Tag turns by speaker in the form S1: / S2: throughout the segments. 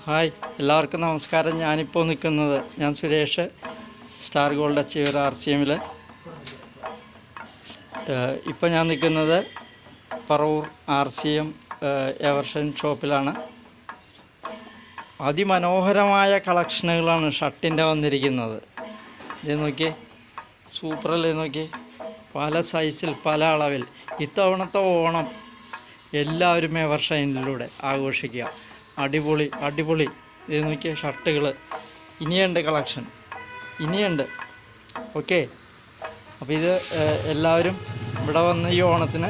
S1: Hi, എല്ലാവർക്കും നമസ്കാരം. ഞാനിപ്പോൾ നിൽക്കുന്നത് ഞാൻ സുരേഷ്, സ്റ്റാർ ഗോൾഡ് അച്ചീവർ RCMൽ. ഇപ്പോൾ ഞാൻ നിൽക്കുന്നത് പറവൂർ RCM എവർഷൻ ഷോപ്പിലാണ്. അതിമനോഹരമായ കളക്ഷനുകളാണ് ഷർട്ടിൻ്റെ വന്നിരിക്കുന്നത്. ഇത് നോക്കി, സൂപ്പറല്ലേ നോക്കി, പല സൈസിൽ പല അളവിൽ. ഇത്തവണത്തെ ഓണം എല്ലാവരും എവർഷൈനിലൂടെ ആഘോഷിക്കുക. അടിപൊളി അടിപൊളി. ഇത് നോക്കിയ ഷർട്ടുകൾ ഇനിയുണ്ട്, കളക്ഷൻ ഇനിയുണ്ട്. ഓക്കെ, അപ്പോൾ ഇത് എല്ലാവരും ഇവിടെ വന്ന് ഈ ഓണത്തിന്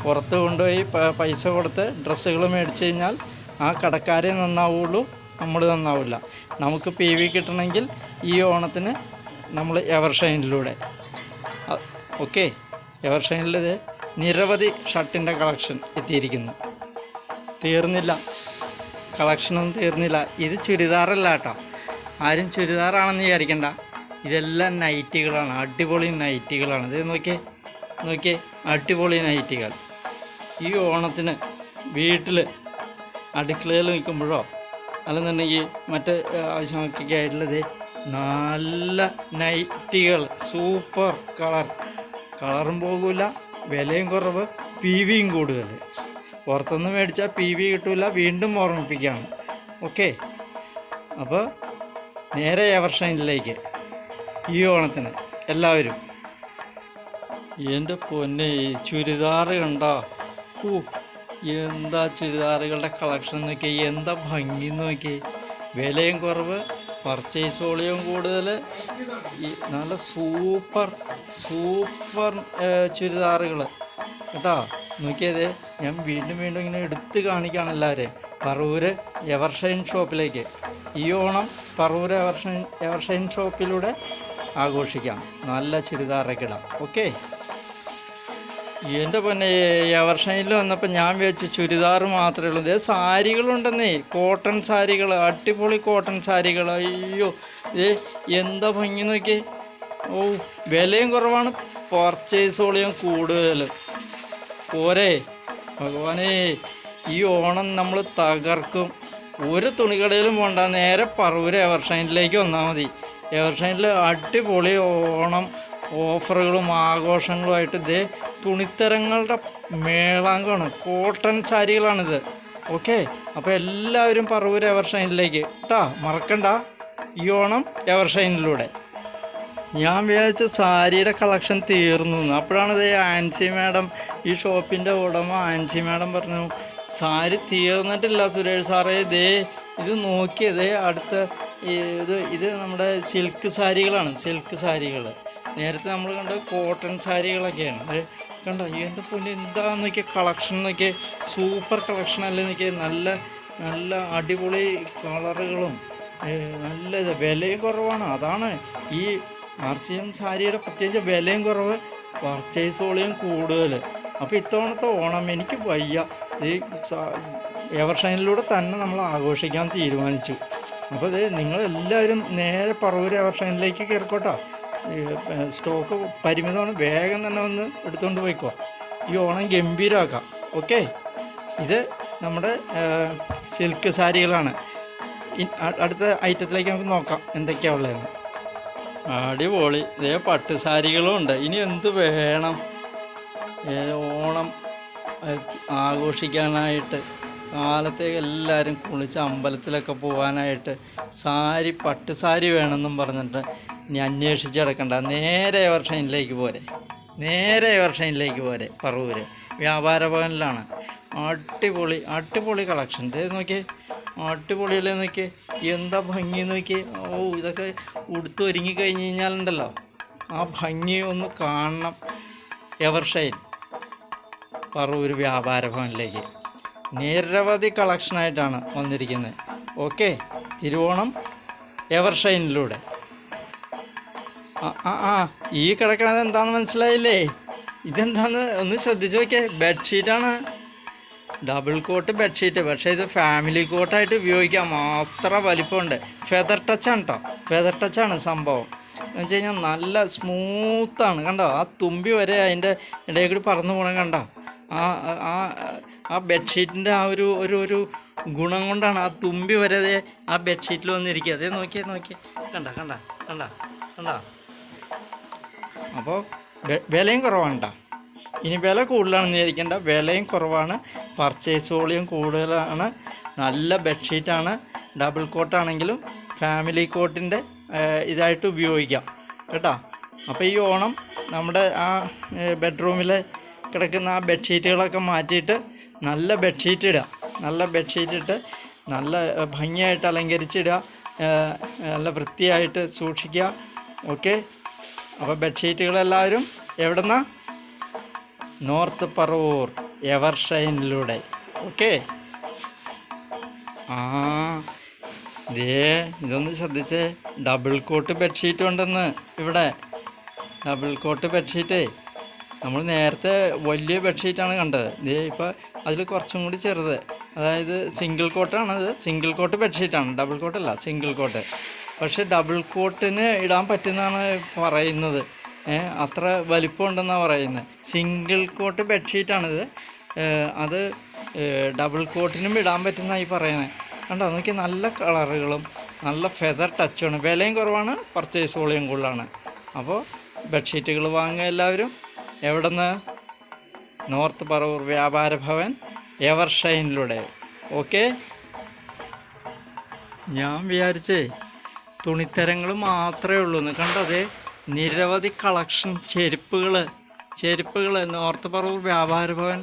S1: പുറത്ത് കൊണ്ടുപോയി പൈസ കൊടുത്ത് ഡ്രസ്സുകൾ മേടിച്ച് കഴിഞ്ഞാൽ ആ കടക്കാരെ നന്നാവുള്ളൂ, നമ്മൾ നന്നാവില്ല. നമുക്ക് PV കിട്ടണമെങ്കിൽ ഈ ഓണത്തിന് നമ്മൾ എവർഷൈനിലൂടെ. ഓക്കെ, എവർഷൈനിൽ നിരവധി ഷർട്ടിൻ്റെ കളക്ഷൻ എത്തിയിരിക്കുന്നു. തീർന്നില്ല, കളക്ഷനൊന്നും തീർന്നില്ല. ഇത് ചുരിദാറല്ല കേട്ടോ, ആരും ചുരിദാറാണെന്ന് വിചാരിക്കണ്ട. ഇതെല്ലാം നൈറ്റികളാണ്, അടിപൊളി നൈറ്റികളാണ്. ഇത് നോക്കിയേ അടിപൊളി നൈറ്റികൾ. ഈ ഓണത്തിന് വീട്ടിൽ അടുക്കളയിൽ നിൽക്കുമ്പോഴോ അല്ലെന്നുണ്ടെങ്കിൽ മറ്റ് ആവശ്യമൊക്കെ ആയിട്ടുള്ളത് നല്ല നൈറ്റികൾ, സൂപ്പർ കളറും പോകില്ല, വിലയും കുറവ്, PVയും കൂടുതൽ. പുറത്തുനിന്ന് മേടിച്ചാൽ PV കിട്ടില്ല, വീണ്ടും ഓർമ്മിപ്പിക്കുകയാണ്. ഓക്കെ, അപ്പോൾ നേരെ എവർഷൈനിലേക്ക് ഈ ഓണത്തിന് എല്ലാവരും. എൻ്റെ പൊന്നെ, ചുരിദാർ കണ്ടോ? എന്താ ചുരിദാറുകളുടെ കളക്ഷൻ നോക്കി, എന്താ ഭംഗി നോക്കി. വിലയും കുറവ്, പർച്ചേസ് വോളിയം കൂടുതൽ, നല്ല സൂപ്പർ ചുരിദാറുകൾ കേട്ടോ. നോക്കിയതേ, ഞാൻ വീണ്ടും ഇങ്ങനെ എടുത്ത് കാണിക്കുകയാണ് എല്ലാവരെയും. പറവൂർ എവർഷൈൻ ഷോപ്പിലേക്ക് ഈ ഓണം പറവൂർ എവർഷൈൻ ഷോപ്പിലൂടെ ആഘോഷിക്കാം. നല്ല ചുരിദാറൊക്കെ ഇടാം. ഓക്കെ, എൻ്റെ പൊന്നെ, എവർഷൈനിൽ വന്നപ്പോൾ ഞാൻ വിചാരിച്ചു ചുരിദാർ മാത്രമേ ഉള്ളൂ. ഇതേ സാരികളുണ്ടെന്നേ, കോട്ടൺ സാരികൾ, അടിപൊളി കോട്ടൺ സാരികൾ. അയ്യോ, എന്താ ഭംഗി നോക്കിയേ. വിലയും കുറവാണ്, പർച്ചേസ് വോളിയം കൂടുതൽ. പോരെ ഭഗവാനേ, ഈ ഓണം നമ്മൾ തകർക്കും. ഒരു തുണിക്കടയിലും പോകണ്ട, നേരെ പറവൂർ എവർഷൈനിലേക്ക് വന്നാൽ മതി. എവർഷൈനിൽ അടിപൊളി ഓണം ഓഫറുകളും ആഘോഷങ്ങളുമായിട്ട് തുണിത്തരങ്ങളുടെ മേളാങ്കമാണ്, കോട്ടൺ സാരികളാണിത്. ഓക്കെ, അപ്പോൾ എല്ലാവരും പറവൂർ എവർഷൈനിലേക്ക് കേട്ടോ, മറക്കണ്ട. ഈ ഓണം എവർഷൈനിലൂടെ. ഞാൻ വിചാരിച്ച സാരിയുടെ കളക്ഷൻ തീർന്നു. അപ്പോഴാണ് ആൻസി മാഡം, ഈ ഷോപ്പിൻ്റെ ഉടമ ആൻസി മാഡം പറഞ്ഞു, സാരി തീർന്നിട്ടില്ല സുരേഷ് സാറേ, ഇത് നോക്കിയതേ അടുത്ത ഇത് നമ്മുടെ സിൽക്ക് സാരികളാണ്. സിൽക്ക് സാരികൾ നേരത്തെ നമ്മൾ കണ്ട കോട്ടൺ സാരികളൊക്കെയാണ്. അത് കണ്ടോ, എൻ്റെ പൊന്നെ, എന്താന്ന് നോക്കിയാൽ കളക്ഷൻ നോക്കിയാൽ സൂപ്പർ കളക്ഷൻ അല്ലേ നോക്കിയാൽ. നല്ല അടിപൊളി കളറുകളും നല്ല വിലയും കുറവാണ്. അതാണ് ഈ RCM സാരിയുടെ പ്രത്യേകിച്ച് വിലയും കുറവ്, പർച്ചേസ് വോളിയം കൂടുതൽ. അപ്പോൾ ഇത്തവണത്തെ ഓണം എനിക്ക് വയ്യ, ഈ എവർഷൈനിലൂടെ തന്നെ നമ്മൾ ആഘോഷിക്കാൻ തീരുമാനിച്ചു. അപ്പോൾ നിങ്ങളെല്ലാവരും നേരെ പറവൂർ എവർഷൈനിലേക്ക് കയറിക്കോട്ടോ. സ്റ്റോക്ക് പരിമിതമാണ്, വേഗം തന്നെ വന്ന് എടുത്തുകൊണ്ട് പോയിക്കോ. ഈ ഓണം ഗംഭീരമാക്കാം. ഓക്കെ, ഇത് നമ്മുടെ സിൽക്ക് സാരികളാണ്. അടുത്ത ഐറ്റത്തിലേക്ക് നമുക്ക് നോക്കാം എന്തൊക്കെയാണ് ഉള്ളതെന്ന്. അടിപൊളി, പട്ട് സാരികളും ഉണ്ട്. ഇനി എന്ത് വേണം ഓണം ആഘോഷിക്കാനായിട്ട്? കാലത്തേക്ക് എല്ലാവരും കുളിച്ച് അമ്പലത്തിലൊക്കെ പോകാനായിട്ട് പട്ട് സാരി വേണമെന്നും പറഞ്ഞിട്ട് ഇനി അന്വേഷിച്ച് കിടക്കണ്ട, നേരെ എവർഷൈനിലേക്ക് പോരെ. പറവൂർ വ്യാപാര ഭവനിലാണ്. അടിപൊളി കളക്ഷൻ. നോക്കിയേ, അടിപൊളിയല്ലേ നോക്കിയേ, എന്താ ഭംഗി നോക്കിയേ. ഇതൊക്കെ ഉടുത്ത് ഒരുങ്ങി കഴിഞ്ഞ് കഴിഞ്ഞാലുണ്ടല്ലോ, ആ ഭംഗി ഒന്ന് കാണണം. എവർഷൈൻ പറവൂർ വ്യാപാര ഭവനിലേക്ക് നിരവധി കളക്ഷനായിട്ടാണ് വന്നിരിക്കുന്നത്. ഓക്കെ, തിരുവോണം എവർഷൈനിലൂടെ. ഈ കിടക്കണത് എന്താണെന്ന് മനസ്സിലായില്ലേ? ഇതെന്താണെന്ന് ഒന്ന് ശ്രദ്ധിച്ച് നോക്കിയേ. ബെഡ്ഷീറ്റാണ്, ഡബിൾ കോട്ട് ബെഡ്ഷീറ്റ്. പക്ഷേ ഇത് ഫാമിലി കോട്ടായിട്ട് ഉപയോഗിക്കാം, അത്ര വലിപ്പമുണ്ട്. ഫെദർ ടച്ചാണ് സംഭവം. എന്ന് വെച്ച് കഴിഞ്ഞാൽ നല്ല സ്മൂത്താണ്. കണ്ടോ, ആ തുമ്പി വരെ അതിൻ്റെ ഇടയിൽ കൂടി പറന്നു പോകണം. കണ്ടോ, ആ ബെഡ്ഷീറ്റിൻ്റെ ആ ഒരു ഗുണം കൊണ്ടാണ് ആ തുമ്പി വരെ ദേ ആ ബെഡ്ഷീറ്റിൽ വന്നിരിക്കുക. അതേ നോക്കിയേ കണ്ട കണ്ട കണ്ട കണ്ട. അപ്പോൾ വിലയും കുറവാണ് കേട്ടോ. ഇനി വില കൂടുതലാണെന്ന് വിചാരിക്കേണ്ട, വിലയും കുറവാണ്, പർച്ചേസ് വോളിയം കൂടുതലാണ്, നല്ല ബെഡ്ഷീറ്റാണ്. ഡബിൾ കോട്ടാണെങ്കിലും ഫാമിലി കോട്ടിൻ്റെ ഇതായിട്ട് ഉപയോഗിക്കാം കേട്ടോ. അപ്പോൾ ഈ ഓണം നമ്മുടെ ആ ബെഡ്റൂമിൽ കിടക്കുന്ന ആ ബെഡ്ഷീറ്റുകളൊക്കെ മാറ്റിയിട്ട് നല്ല ബെഡ്ഷീറ്റ് ഇടുക. നല്ല ബെഡ്ഷീറ്റ് ഇട്ട് നല്ല ഭംഗിയായിട്ട് അലങ്കരിച്ചിടുക, നല്ല വൃത്തിയായിട്ട് സൂക്ഷിക്കുക. ഓക്കെ. അപ്പോൾ ബെഡ്ഷീറ്റുകളെല്ലാവരും എവിടുന്നാ? നോർത്ത് പറവൂർ എവർഷൈനിലൂടെ. ഓക്കെ. ആ ദേ ഇതൊന്ന് ശ്രദ്ധിച്ചേ, ഡബിൾ കോട്ട് ബെഡ്ഷീറ്റ് ഉണ്ടെന്ന് ഇവിടെ. ഡബിൾ കോട്ട് ബെഡ്ഷീറ്റേ, നമ്മൾ നേരത്തെ വലിയ ബെഡ്ഷീറ്റാണ് കണ്ടത്. ദേ ഇപ്പോൾ അതിൽ കുറച്ചും കൂടി ചെറുത്, അതായത് സിംഗിൾ കോട്ടാണത്. സിംഗിൾ കോട്ട് ബെഡ്ഷീറ്റാണ്, ഡബിൾ കോട്ടല്ല, സിംഗിൾ കോട്ട്. പക്ഷേ ഡബിൾ കോട്ടിന് ഇടാൻ പറ്റുന്നതാണ് പറയുന്നത്. അത്ര വലിപ്പം ഉണ്ടെന്നാണ് പറയുന്നത്. സിംഗിൾ കോട്ട് ബെഡ്ഷീറ്റാണിത്. അത് ഡബിൾ കോട്ടിനും ഇടാൻ പറ്റുന്നതായി പറയുന്നത്. കണ്ടോ നോക്കി, നല്ല കളറുകളും നല്ല ഫെദർ ടച്ചുമാണ്, വിലയും കുറവാണ്, പർച്ചേസ് വോളിയം കൂടുതലാണ്. അപ്പോൾ ബെഡ്ഷീറ്റുകൾ വാങ്ങുക എല്ലാവരും. എവിടെ നിന്ന്? നോർത്ത് പറവൂർ വ്യാപാര ഭവൻ എവർഷൈനിലൂടെ. ഓക്കെ. ഞാൻ വിചാരിച്ചേ തുണിത്തരങ്ങൾ മാത്രമേ ഉള്ളൂ എന്ന്. കണ്ടതേ നിരവധി കളക്ഷൻ ചെരുപ്പുകൾ നോർത്ത് പറവൂർ വ്യാപാര ഭവൻ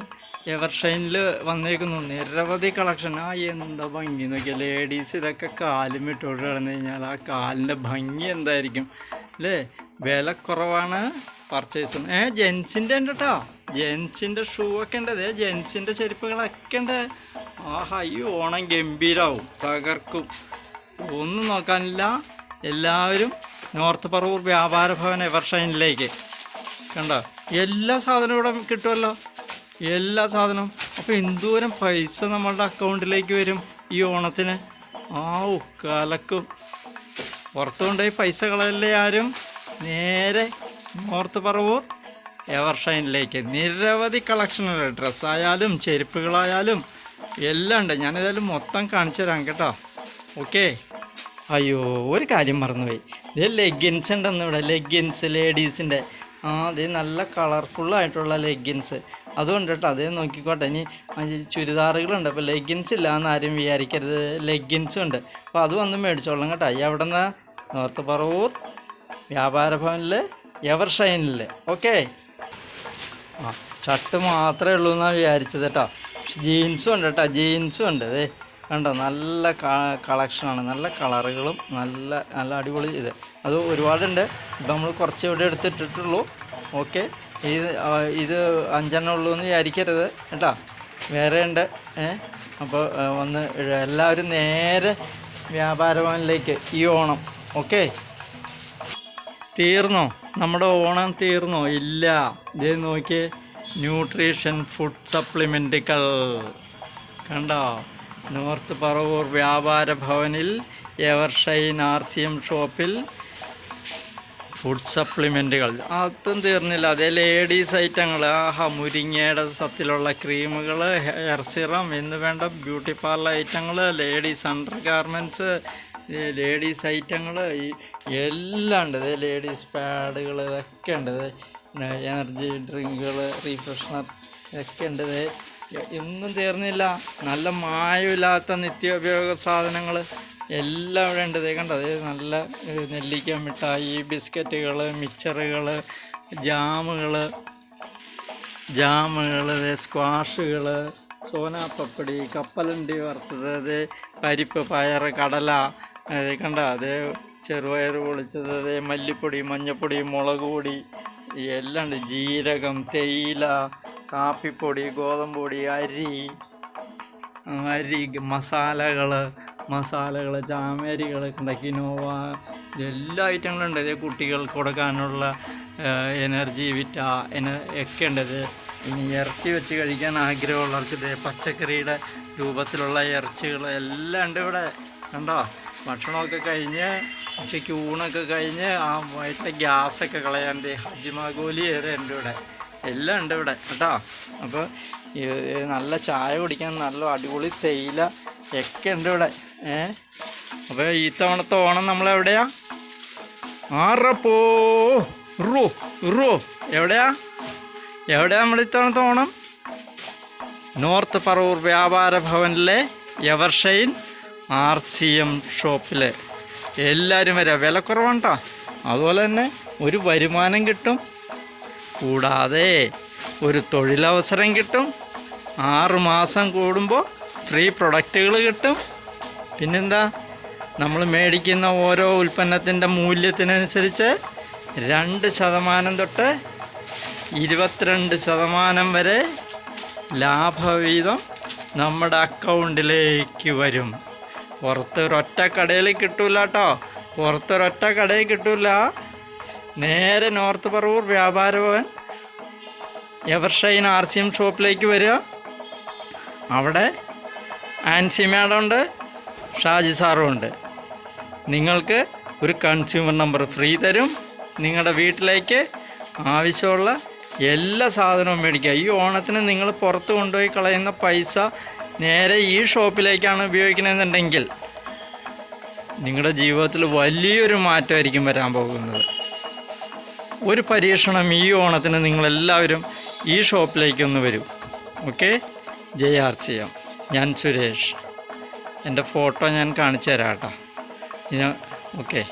S1: എവർഷൈനിൽ വന്നേക്കുന്നു. നിരവധി കളക്ഷൻ. എന്താ ഭംഗി നോക്കിയാൽ, ലേഡീസ് ഇതൊക്കെ കാലും ഇട്ടോട്ട് കിടന്നു കഴിഞ്ഞാൽ ആ കാലിൻ്റെ ഭംഗി എന്തായിരിക്കും അല്ലേ? വില കുറവാണ്, പർച്ചേസ്. ജെൻസിൻ്റെ ഉണ്ട് കേട്ടോ, ജെൻസിൻ്റെ ഷൂ ഒക്കെ ഉണ്ട്. അതെ ജെൻസിൻ്റെ ചെരുപ്പുകളൊക്കെ ഉണ്ട്. ഈ ഓണം ഗംഭീരാവും, തകർക്കും, ഒന്നും നോക്കാനില്ല. എല്ലാവരും നോർത്ത് പറവൂർ വ്യാപാര ഭവൻ എവർഷൈനിലേക്ക്. കണ്ടോ, എല്ലാ സാധനവും ഇവിടെ കിട്ടുമല്ലോ, എല്ലാ സാധനവും. അപ്പോൾ എന്തോരം പൈസ നമ്മളുടെ അക്കൗണ്ടിലേക്ക് വരും ഈ ഓണത്തിന്. കലക്കും. പുറത്തു കൊണ്ടുപോയി പൈസ കളയല്ലേ ആരും. നേരെ നോർത്ത് പറവൂർ എവർഷൈനിലേക്ക്. നിരവധി കളക്ഷനുകൾ, ഡ്രസ്സായാലും ചെരുപ്പുകളായാലും എല്ലാം ഉണ്ട്. ഞാനേതായാലും മൊത്തം കാണിച്ചു തരാം കേട്ടോ. ഓക്കെ. അയ്യോ, ഒരു കാര്യം മറന്നുപോയി. ഇത് ലെഗിൻസ് ഉണ്ടെന്ന് ഇവിടെ, ലെഗിൻസ് ലേഡീസിൻ്റെ. അതേ നല്ല കളർഫുള്ളായിട്ടുള്ള ലെഗിൻസ് അതുകൊണ്ട് കേട്ടോ. അതേ നോക്കിക്കോട്ടെ. ഇനി ചുരിദാറുകളുണ്ട്, അപ്പോൾ ലെഗിൻസ് ഇല്ല എന്ന് ആരും വിചാരിക്കരുത്, ലെഗിൻസും ഉണ്ട്. അപ്പോൾ അത് വന്ന് മേടിച്ചോളാം കേട്ടോ. എവിടെ നിന്ന്? നോർത്ത് പറവൂർ വ്യാപാര ഭവനിൽ എവർഷൈനിൽ. ഓക്കെ. ഷർട്ട് മാത്രമേ ഉള്ളൂ എന്നാണ് വിചാരിച്ചത് കേട്ടോ. പക്ഷെ ജീൻസും ഉണ്ട് കേട്ടോ, ജീൻസും ഉണ്ട്. അതേ കണ്ടോ, നല്ല കളക്ഷനാണ്, നല്ല കളറുകളും നല്ല നല്ല അടിപൊളി ഇത്. അത് ഒരുപാടുണ്ട്. ഇപ്പം നമ്മൾ കുറച്ച് ഇവിടെ എടുത്തിട്ടുള്ളൂ. ഓക്കെ. ഇത് 5 ഉള്ളൂ എന്ന് വിചാരിക്കരുത് കേട്ടോ, വേറെ ഉണ്ട്. അപ്പോൾ വന്ന് എല്ലാവരും നേരെ വ്യാപാര ഭവനിലേക്ക് ഈ ഓണം. ഓക്കെ. തീർന്നോ? നമ്മുടെ ഓണം തീർന്നോ? ഇല്ല. ഇതേ നോക്കിയേ, ന്യൂട്രീഷൻ ഫുഡ് സപ്ലിമെൻറ്റുകൾ കണ്ടോ. നോർത്ത് പറവൂർ വ്യാപാര ഭവനിൽ എവർഷൈൻ RCM ഷോപ്പിൽ ഫുഡ് സപ്ലിമെൻറ്റുകൾ. അതും തീർന്നില്ല. അതേ ലേഡീസ് ഐറ്റങ്ങൾ, മുരിങ്ങയുടെ സത്തിലുള്ള ക്രീമുകൾ, ഹെയർ സിറം എന്ന് വേണ്ട ബ്യൂട്ടി പാർലർ ഐറ്റങ്ങൾ, ലേഡീസ് അണ്ടർ ഗാർമെൻറ്റ്സ്, ലേഡീസ് ഐറ്റങ്ങൾ എല്ലാം ഉണ്ട്. അതേ ലേഡീസ് പാഡുകൾ ഇതൊക്കെ ഉണ്ട്. എനർജി ഡ്രിങ്കുകൾ, റീഫ്രഷ്നർ ഇതൊക്കെ ഉണ്ട്. ഒന്നും തീർന്നില്ല. നല്ല മായമില്ലാത്ത നിത്യോപയോഗ സാധനങ്ങൾ എല്ലാം ഇവിടെ ഉണ്ട്. കണ്ടത് നല്ല നെല്ലിക്ക മിഠായി, ബിസ്ക്കറ്റുകൾ, മിച്ചറുകൾ, ജാമുകൾ, സ്ക്വാഷുകൾ, സോനാപ്പപ്പടി, കപ്പലണ്ടി വറുത്തത്, പരിപ്പ്, പയർ, കടല, കണ്ട അതേ ചെറുപയർ പൊളിച്ചത്, മല്ലിപ്പൊടി, മഞ്ഞൾപ്പൊടി, മുളക് പൊടി എല്ലാം ഉണ്ട്. ജീരകം, തേയില, കാപ്പിപ്പൊടി, ഗോതമ്പ് പൊടി, അരി, മസാലകൾ, ചാമരികൾ, കിനോവ, എല്ലാ ഐറ്റങ്ങളും ഉണ്ട്. കുട്ടികൾക്ക് കൊടുക്കാനുള്ള എനർജി ഒക്കെ ഉണ്ട്. ഇനി ഇറച്ചി വെച്ച് കഴിക്കാൻ ആഗ്രഹമുള്ളവർക്ക് പച്ചക്കറിയുടെ രൂപത്തിലുള്ള ഇറച്ചികൾ എല്ലാം ഉണ്ട് ഇവിടെ. കണ്ടോ, ഭക്ഷണമൊക്കെ കഴിഞ്ഞ് ഉച്ചയ്ക്ക് ഊണൊക്കെ കഴിഞ്ഞ് ആ വയറ്റിലെ ഗ്യാസൊക്കെ കളയാൻ ഹജ്മാഗോലി വരെ ഉണ്ട് ഇവിടെ. എല്ലാം ഉണ്ട് ഇവിടെ കേട്ടോ. അപ്പോൾ നല്ല ചായ കുടിക്കാൻ നല്ല അടിപൊളി തേയില ഒക്കെ ഉണ്ട് ഇവിടെ. അപ്പോൾ ഈ തവണത്തെ ഓണം നമ്മളെവിടെയാ? ആറപ്പോ റോ റോ എവിടെയാ നമ്മൾ ഇത്തവണത്തെ ഓണം? നോർത്ത് പറവൂർ വ്യാപാര ഭവനിലെ എവർഷൈൻ RCM ഷോപ്പിൽ എല്ലാവരും വരാം. വില കുറവാണ് കേട്ടോ. അതുപോലെ തന്നെ ഒരു വരുമാനം കിട്ടും, കൂടാതെ ഒരു തൊഴിലവസരം കിട്ടും. 6 മാസം കൂടുമ്പോൾ ഫ്രീ പ്രൊഡക്റ്റുകൾ കിട്ടും. പിന്നെന്താ, നമ്മൾ മേടിക്കുന്ന ഓരോ ഉൽപ്പന്നത്തിൻ്റെ മൂല്യത്തിനനുസരിച്ച് 2% തൊട്ട് 22% വരെ ലാഭവിഹിതം നമ്മുടെ അക്കൗണ്ടിലേക്ക് വരും. പുറത്തൊരൊറ്റ കടയിൽ കിട്ടൂല കേട്ടോ. പുറത്തൊരൊറ്റ കടയിൽ കിട്ടൂല. നേരെ നോർത്ത് പറവൂർ വ്യാപാര ഭവൻ എവർഷൈൻ RCM ഷോപ്പിലേക്ക് വരിക. അവിടെ ആൻസി മാഡം ഉണ്ട്, ഷാജി സാറും ഉണ്ട്. നിങ്ങൾക്ക് ഒരു കൺസ്യൂമർ നമ്പർ ഫ്രീ തരും. നിങ്ങളുടെ വീട്ടിലേക്ക് ആവശ്യമുള്ള എല്ലാ സാധനവും മേടിക്കുക. ഈ ഓണത്തിന് നിങ്ങൾ പുറത്ത് കൊണ്ടുപോയി കളയുന്ന പൈസ നേരെ ഈ ഷോപ്പിലേക്കാണ് ഉപയോഗിക്കണമെന്നുണ്ടെങ്കിൽ നിങ്ങളുടെ ജീവിതത്തിൽ വലിയൊരു മാറ്റമായിരിക്കും വരാൻ പോകുന്നത്. ഒരു പരീക്ഷണം ഈ ഓണത്തിന് നിങ്ങളെല്ലാവരും ഈ ഷോപ്പിലേക്കൊന്ന് വരും. ഓക്കെ, ജയ് RCM. ഞാൻ സുരേഷ്. എൻ്റെ ഫോട്ടോ ഞാൻ കാണിച്ചു തരാം കേട്ടോ. ഓക്കെ.